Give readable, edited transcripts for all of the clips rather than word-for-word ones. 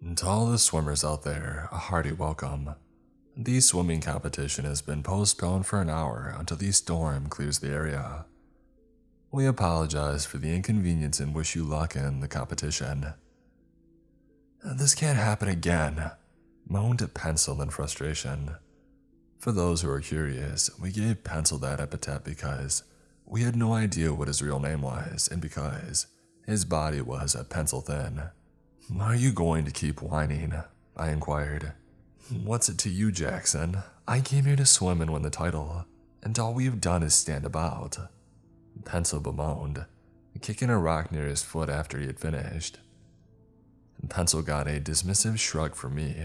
To all the swimmers out there, a hearty welcome. The swimming competition has been postponed for an hour until the storm clears the area. We apologize for the inconvenience and wish you luck in the competition. This can't happen again, moaned Pencil in frustration. For those who are curious, we gave Pencil that epithet because we had no idea what his real name was and because his body was pencil thin. Are you going to keep whining? I inquired. What's it to you, Jackson? I came here to swim and win the title, and all we have done is stand about. Pencil bemoaned, kicking a rock near his foot after he had finished. Pencil got a dismissive shrug from me,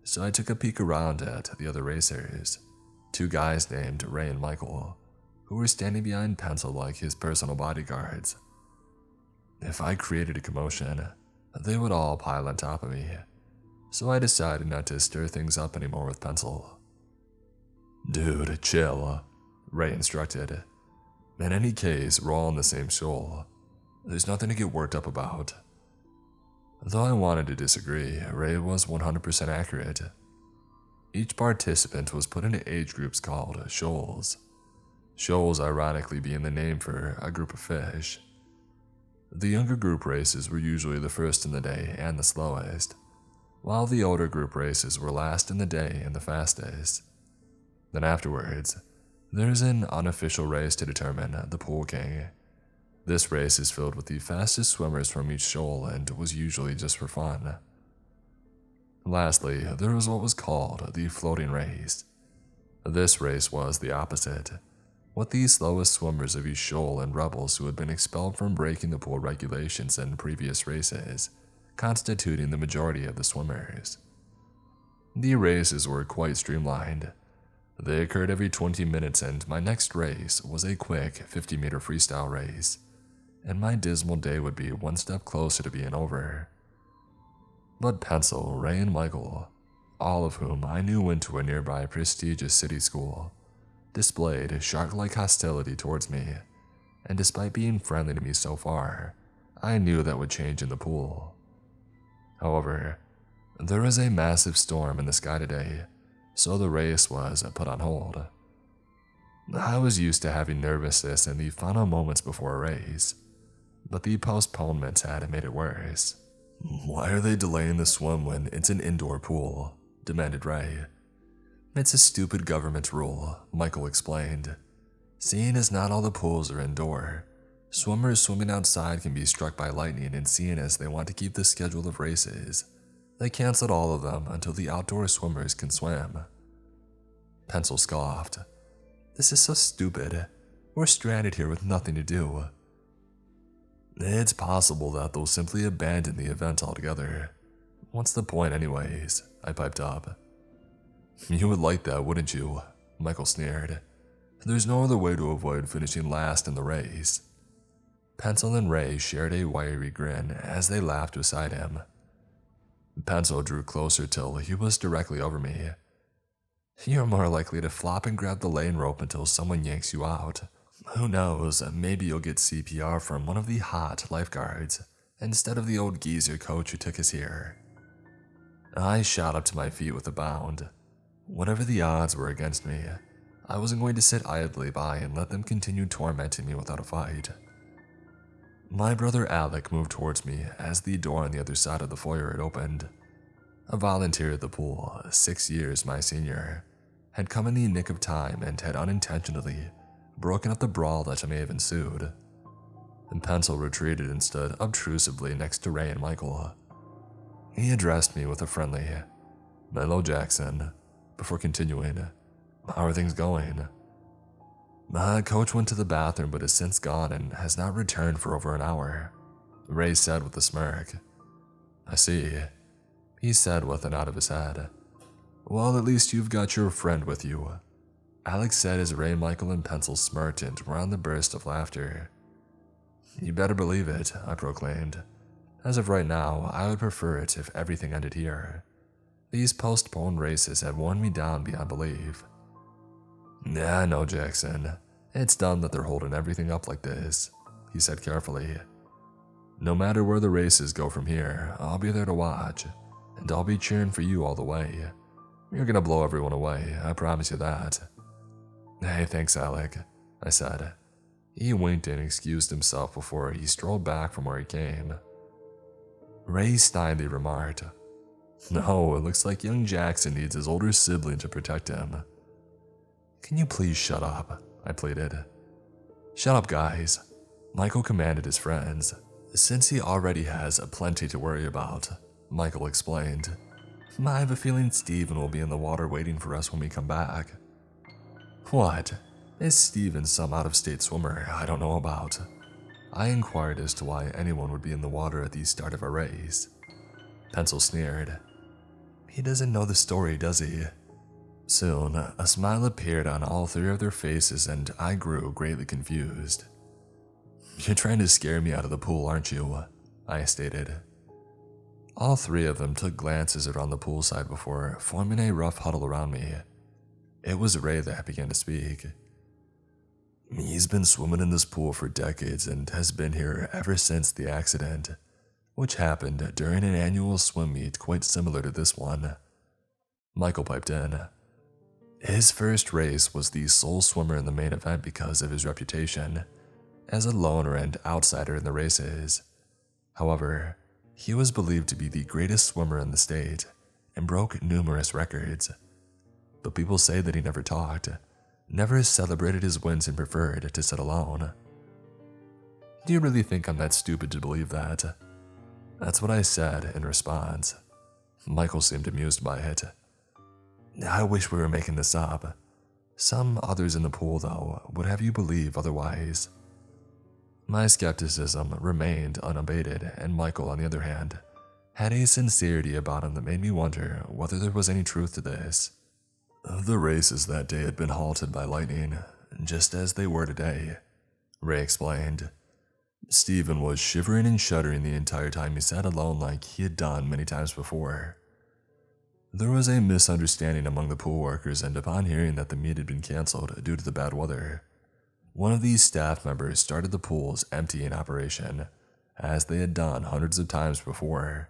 so I took a peek around at the other racers, two guys named Ray and Michael, who were standing behind Pencil like his personal bodyguards. If I created a commotion, they would all pile on top of me, so I decided not to stir things up anymore with Pencil. Dude, chill, Ray instructed. In any case, we're all on the same shoal. There's nothing to get worked up about. Though I wanted to disagree, Ray was 100% accurate. Each participant was put into age groups called shoals. Shoals ironically being the name for a group of fish. The younger group races were usually the first in the day and the slowest, while the older group races were last in the day and the fastest. Then afterwards, there's an unofficial race to determine the pool king. This race is filled with the fastest swimmers from each shoal and was usually just for fun. Lastly, there was what was called the floating race. This race was the opposite, with the slowest swimmers of each shoal and rebels who had been expelled from breaking the pool regulations in previous races, constituting the majority of the swimmers. The races were quite streamlined. They occurred every 20 minutes, and my next race was a quick 50-meter freestyle race, and my dismal day would be one step closer to being over. But Pencil, Ray, and Michael, all of whom I knew went to a nearby prestigious city school, displayed shark-like hostility towards me, and despite being friendly to me so far, I knew that would change in the pool. However, there was a massive storm in the sky today, so the race was put on hold. I was used to having nervousness in the final moments before a race, but the postponements had made it worse. Why are they delaying the swim when it's an indoor pool? Demanded Ray. It's a stupid government rule, Michael explained. Seeing as not all the pools are indoor, swimmers swimming outside can be struck by lightning, and seeing as they want to keep the schedule of races, they canceled all of them until the outdoor swimmers can swim. Pencil scoffed. This is so stupid. We're stranded here with nothing to do. It's possible that they'll simply abandon the event altogether. What's the point anyways? I piped up. You would like that, wouldn't you? Michael sneered. There's no other way to avoid finishing last in the race. Pencil and Ray shared a wiry grin as they laughed beside him. Pencil drew closer till he was directly over me. You're more likely to flop and grab the lane rope until someone yanks you out. Who knows, maybe you'll get CPR from one of the hot lifeguards, instead of the old geezer coach who took us here. I shot up to my feet with a bound. Whatever the odds were against me, I wasn't going to sit idly by and let them continue tormenting me without a fight. My brother Alec moved towards me as the door on the other side of the foyer had opened. A volunteer at the pool, 6 years my senior, had come in the nick of time and had unintentionally broken up the brawl that may have ensued. And Pencil retreated and stood obtrusively next to Ray and Michael. He addressed me with a friendly, "Hello, Jackson," before continuing, "How are things going?" My coach went to the bathroom but has since gone and has not returned for over an hour, Ray said with a smirk. I see, he said with a nod of his head. Well, at least you've got your friend with you, Alex said as Ray, Michael, and Pencil smirked and were on the burst of laughter. You better believe it, I proclaimed. As of right now, I would prefer it if everything ended here. These postponed races have worn me down beyond belief. Yeah, I know, Jackson. It's dumb that they're holding everything up like this, he said carefully. No matter where the races go from here, I'll be there to watch. and I'll be cheering for you all the way. You're gonna blow everyone away, I promise you that." "Hey, thanks, Alec," I said. He winked and excused himself before he strolled back from where he came. Ray snidely remarked, "No, it looks like young Jackson needs his older sibling to protect him." "Can you please shut up?" I pleaded. "Shut up, guys," Michael commanded his friends. "Since he already has plenty to worry about," Michael explained. "I have a feeling Steven will be in the water waiting for us when we come back." "What? Is Steven some out-of-state swimmer I don't know about?" I inquired as to why anyone would be in the water at the start of a race. Pencil sneered. "He doesn't know the story, does he?" Soon, a smile appeared on all three of their faces and I grew greatly confused. "You're trying to scare me out of the pool, aren't you?" I stated. All three of them took glances around the poolside before forming a rough huddle around me. It was Ray that began to speak. "He's been swimming in this pool for decades and has been here ever since the accident, which happened during an annual swim meet quite similar to this one." Michael piped in. "His first race was the sole swimmer in the main event because of his reputation as a loner and outsider in the races. However, he was believed to be the greatest swimmer in the state and broke numerous records. But people say that he never talked, never celebrated his wins and preferred to sit alone." "Do you really think I'm that stupid to believe that?" That's what I said in response. Michael seemed amused by it. "I wish we were making this up. Some others in the pool, though, would have you believe otherwise." My skepticism remained unabated, and Michael, on the other hand, had a sincerity about him that made me wonder whether there was any truth to this. "The races that day had been halted by lightning, just as they were today," Ray explained. "Steven was shivering and shuddering the entire time he sat alone like he had done many times before. There was a misunderstanding among the pool workers, and upon hearing that the meet had been cancelled due to the bad weather, one of these staff members started the pool's emptying operation, as they had done hundreds of times before.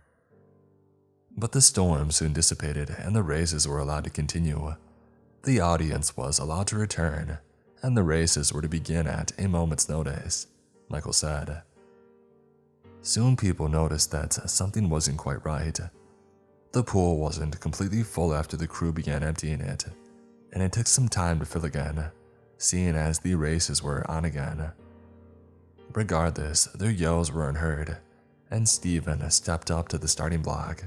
But the storm soon dissipated and the races were allowed to continue. The audience was allowed to return, and the races were to begin at a moment's notice," Michael said. Soon people noticed that something wasn't quite right. The pool wasn't completely full after the crew began emptying it, and it took some time to fill again, seeing as the races were on again. Regardless, their yells were unheard, and Steven stepped up to the starting block.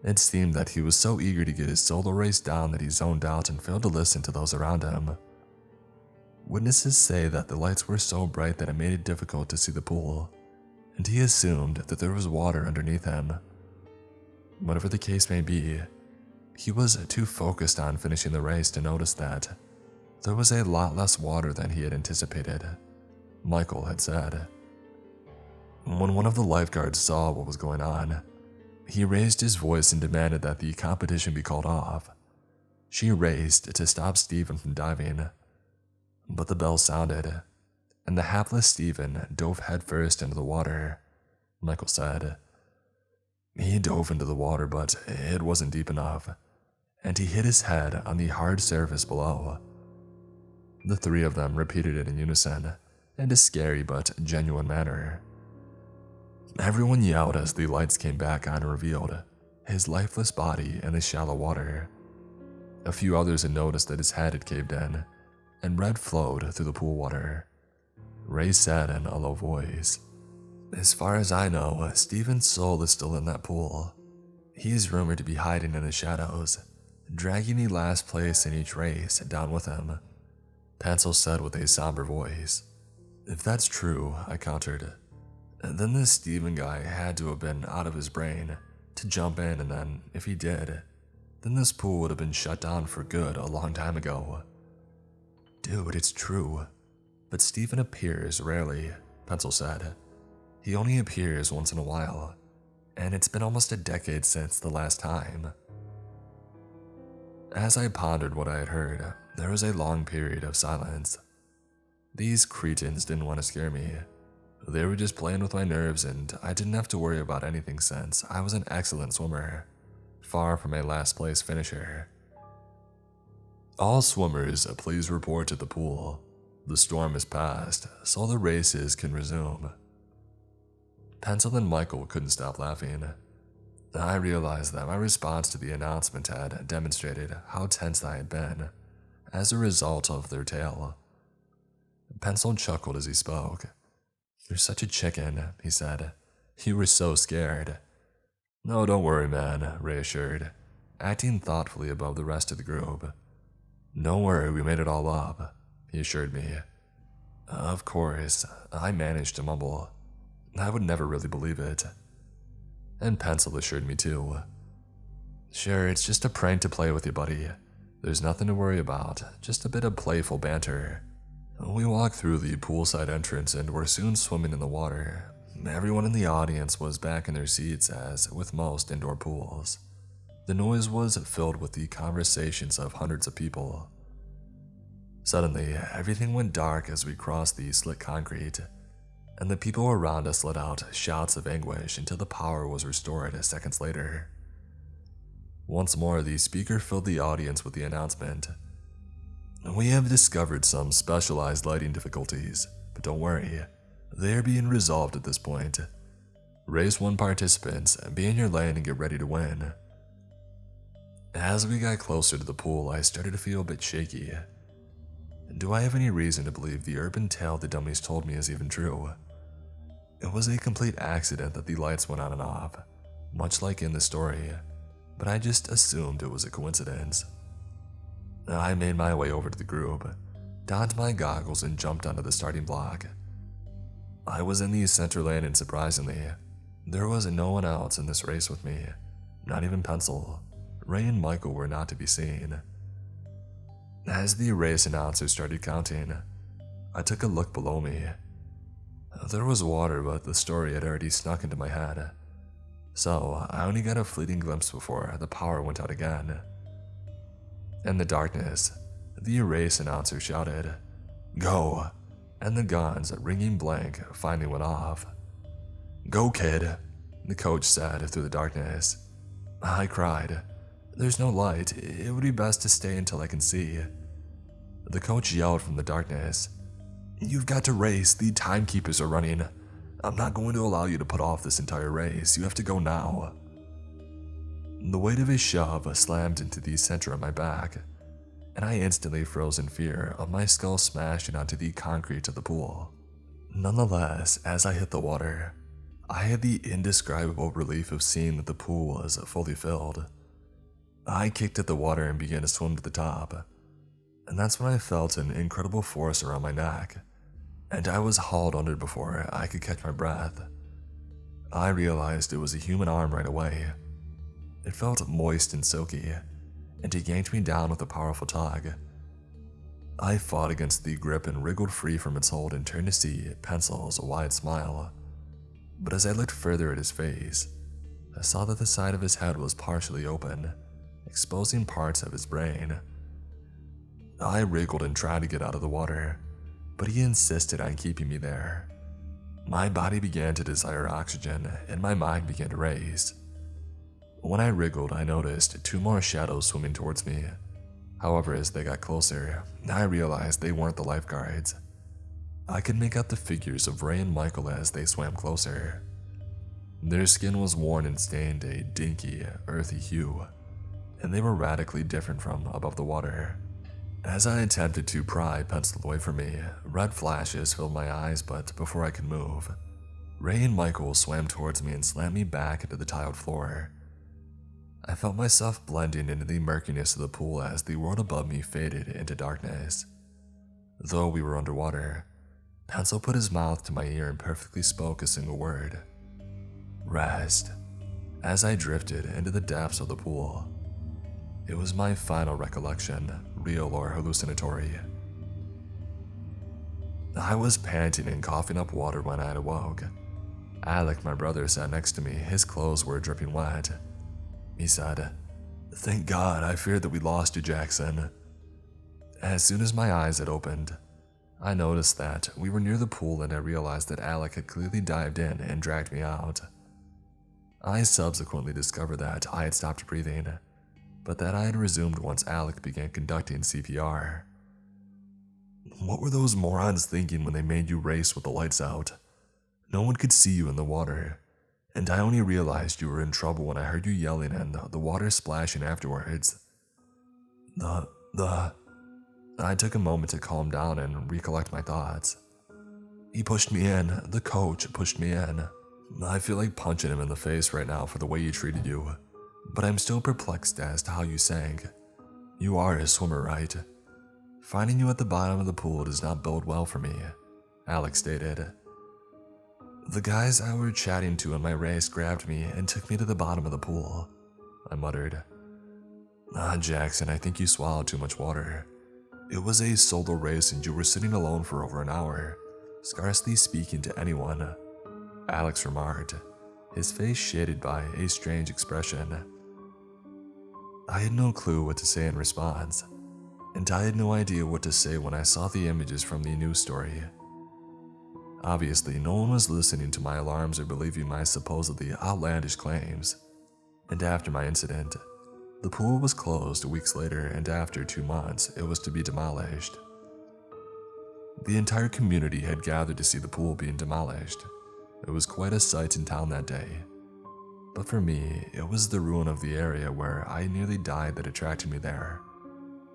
It seemed that he was so eager to get his solo race down that he zoned out and failed to listen to those around him. Witnesses say that the lights were so bright that it made it difficult to see the pool, and he assumed that there was water underneath him. Whatever the case may be, he was too focused on finishing the race to notice that there was a lot less water than he had anticipated, Michael had said. When one of the lifeguards saw what was going on, he raised his voice and demanded that the competition be called off. She raced to stop Steven from diving, but the bell sounded, and the hapless Steven dove headfirst into the water, Michael said. He dove into the water, but it wasn't deep enough, and he hit his head on the hard surface below. The three of them repeated it in unison, in a scary but genuine manner. Everyone yelled as the lights came back on and revealed his lifeless body in the shallow water. A few others had noticed that his head had caved in, and red flowed through the pool water. Ray said in a low voice, "As far as I know, Steven's soul is still in that pool. He is rumored to be hiding in the shadows, dragging the last place in each race down with him," Pencil said with a somber voice. "If that's true," I countered, "then this Steven guy had to have been out of his brain to jump in, and then, if he did, then this pool would have been shut down for good a long time ago." "Dude, it's true. But Steven appears rarely," Pencil said. "He only appears once in a while, and it's been almost a decade since the last time." As I pondered what I had heard, there was a long period of silence. These cretins didn't want to scare me, They were just playing with my nerves, and I didn't have to worry about anything since I was an excellent swimmer, far from a last place finisher. All swimmers, please report to the pool. The storm is past, so the races can resume. Pencil and Michael couldn't stop laughing. I realized that my response to the announcement had demonstrated how tense I had been as a result of their tale. Pencil chuckled as he spoke. "You're such a chicken," he said. "You were so scared." "No, don't worry, man," Ray assured, acting thoughtfully above the rest of the group. "Don't worry, we made it all up," he assured me. "Of course," I managed to mumble. I would never really believe it. And Pencil assured me too. "Sure, it's just a prank to play with you, buddy. There's nothing to worry about, just a bit of playful banter." We walked through the poolside entrance and were soon swimming in the water. Everyone in the audience was back in their seats, as with most indoor pools. The noise was filled with the conversations of hundreds of people. Suddenly, everything went dark as we crossed the slick concrete, and the people around us let out shouts of anguish until the power was restored seconds later. Once more, the speaker filled the audience with the announcement. "We have discovered some specialized lighting difficulties, but don't worry, they're being resolved at this point. Race 1 participants, be in your lane and get ready to win." As we got closer to the pool, I started to feel a bit shaky. Do I have any reason to believe the urban tale the dummies told me is even true? It was a complete accident that the lights went on and off, much like in the story, but I just assumed it was a coincidence. I made my way over to the group, donned my goggles, and jumped onto the starting block. I was in the center lane, and surprisingly, there was no one else in this race with me, not even Pencil. Ray and Michael were not to be seen. As the race announcer started counting, I took a look below me. There was water, but the story had already snuck into my head, so I only got a fleeting glimpse before the power went out again. In the darkness, the race announcer shouted, "Go!" and the guns, ringing blank, finally went off. "Go, kid," the coach said through the darkness. I cried, "There's no light, it would be best to stay until I can see." The coach yelled from the darkness, "You've got to race, the timekeepers are running. I'm not going to allow you to put off this entire race, you have to go now." The weight of his shove slammed into the center of my back, and I instantly froze in fear of my skull smashing onto the concrete of the pool. Nonetheless, as I hit the water, I had the indescribable relief of seeing that the pool was fully filled. I kicked at the water and began to swim to the top, and that's when I felt an incredible force around my neck, and I was hauled under before I could catch my breath. I realized it was a human arm right away. It felt moist and silky, and it yanked me down with a powerful tug. I fought against the grip and wriggled free from its hold and turned to see Pencil's wide smile. But as I looked further at his face, I saw that the side of his head was partially open, exposing parts of his brain. I wriggled and tried to get out of the water, but he insisted on keeping me there. My body began to desire oxygen, and my mind began to race. When I wriggled, I noticed 2 more shadows swimming towards me. However, as they got closer, I realized they weren't the lifeguards. I could make out the figures of Ray and Michael as they swam closer. Their skin was worn and stained a dinky, earthy hue, and they were radically different from above the water. As I attempted to pry Pencil away from me, red flashes filled my eyes, but before I could move, Ray and Michael swam towards me and slammed me back into the tiled floor. I felt myself blending into the murkiness of the pool as the world above me faded into darkness. Though we were underwater, Pencil put his mouth to my ear and perfectly spoke a single word. Rest. As I drifted into the depths of the pool. It was my final recollection, real or hallucinatory. I was panting and coughing up water when I awoke. Alec, my brother, sat next to me. His clothes were dripping wet. He said, "Thank God, I feared that we lost you, Jackson." As soon as my eyes had opened, I noticed that we were near the pool and I realized that Alec had clearly dived in and dragged me out. I subsequently discovered that I had stopped breathing, but that I had resumed once Alec began conducting CPR. What were those morons thinking when they made you race with the lights out? No one could see you in the water, and I only realized you were in trouble when I heard you yelling and the water splashing afterwards. I took a moment to calm down and recollect my thoughts. He pushed me in. The coach pushed me in. I feel like punching him in the face right now for the way he treated you, but I'm still perplexed as to how you sank. You are a swimmer, right? Finding you at the bottom of the pool does not bode well for me, Alex stated. The guys I were chatting to in my race grabbed me and took me to the bottom of the pool, I muttered. Jackson, I think you swallowed too much water. It was a solo race and you were sitting alone for over an hour, scarcely speaking to anyone, Alex remarked, his face shaded by a strange expression. I had no clue what to say in response, and I had no idea what to say when I saw the images from the news story. Obviously, no one was listening to my alarms or believing my supposedly outlandish claims, and after my incident, the pool was closed weeks later, and after 2 months, it was to be demolished. The entire community had gathered to see the pool being demolished. It was quite a sight in town that day. But for me, it was the ruin of the area where I nearly died that attracted me there,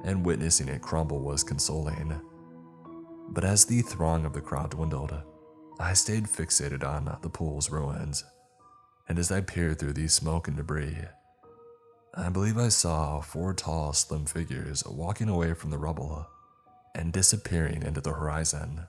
and witnessing it crumble was consoling. But as the throng of the crowd dwindled, I stayed fixated on the pool's ruins, and as I peered through the smoke and debris, I believe I saw 4 tall, slim figures walking away from the rubble and disappearing into the horizon.